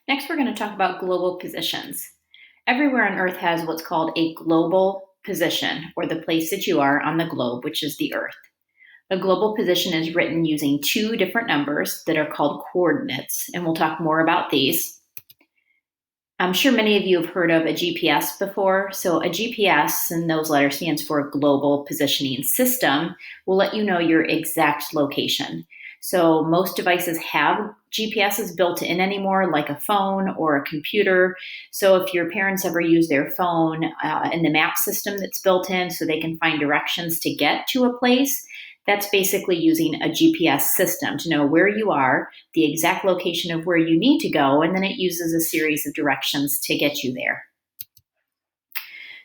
Next, we're going to talk about global positions. Everywhere on Earth has what's called a global position, or the place that you are on the globe, which is the Earth. A global position is written using two different numbers that are called coordinates, and we'll talk more about these. I'm sure many of you have heard of a GPS before. So a GPS, and those letters stands for Global Positioning System, will let you know your exact location. So most devices have GPSs built in anymore, like a phone or a computer. So if your parents ever use their phone and the map system that's built in so they can find directions to get to a place, that's basically using a GPS system to know where you are, the exact location of where you need to go, and then it uses a series of directions to get you there.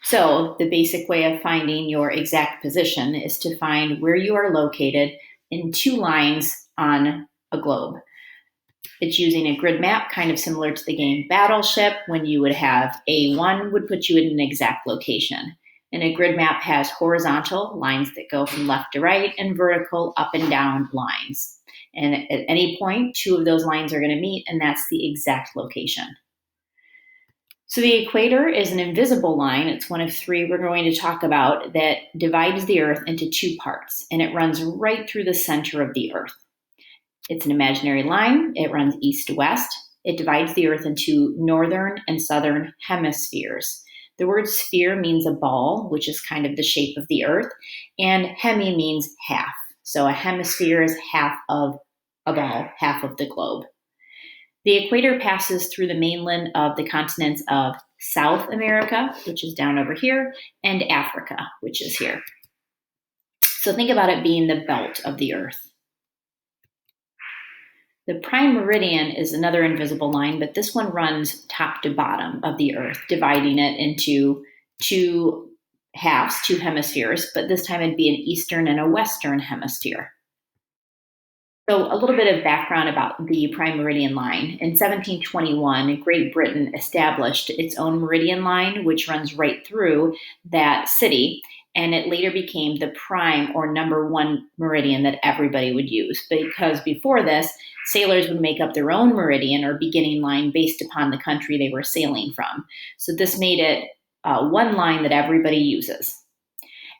So the basic way of finding your exact position is to find where you are located in two lines on a globe. It's using a grid map, kind of similar to the game Battleship, when you would have A1 would put you in an exact location. And a grid map has horizontal lines that go from left to right and vertical up and down lines. And at any point, two of those lines are going to meet, and that's the exact location. So the equator is an invisible line. It's one of three we're going to talk about that divides the Earth into two parts, and it runs right through the center of the Earth. It's an imaginary line. It runs east to west. It divides the Earth into northern and southern hemispheres. The word sphere means a ball, which is kind of the shape of the Earth, and hemi means half. So a hemisphere is half of a ball, half of the globe. The equator passes through the mainland of the continents of South America, which is down over here, and Africa, which is here. So think about it being the belt of the Earth. The prime meridian is another invisible line, but this one runs top to bottom of the Earth, dividing it into two halves, two hemispheres, but this time it'd be an eastern and a western hemisphere. So a little bit of background about the prime meridian line. In 1721, Great Britain established its own meridian line, which runs right through that city, and it later became the prime or number one meridian that everybody would use, because before this, sailors would make up their own meridian or beginning line based upon the country they were sailing from. So this made it one line that everybody uses.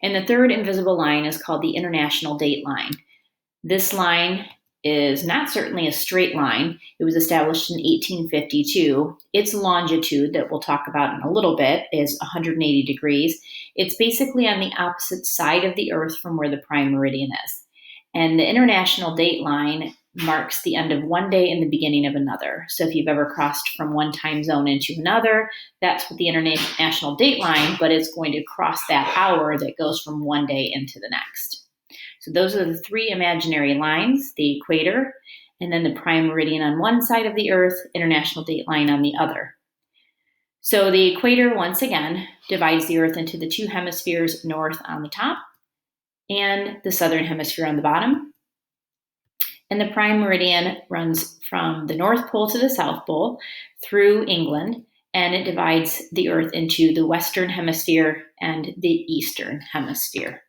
And the third invisible line is called the international date line. This line is not certainly a straight line. It was established in 1852. Its longitude, that we'll talk about in a little bit, is 180 degrees. It's basically on the opposite side of the Earth from where the prime meridian is. And the international date line marks the end of one day and the beginning of another. So if you've ever crossed from one time zone into another, that's what the international date line, but it's going to cross that hour that goes from one day into the next. So those are the three imaginary lines, the equator, and then the prime meridian on one side of the Earth, international date line on the other. So the equator, once again, divides the Earth into the two hemispheres, north on the top and the southern hemisphere on the bottom. And the prime meridian runs from the North Pole to the South Pole through England, and it divides the Earth into the western hemisphere and the eastern hemisphere.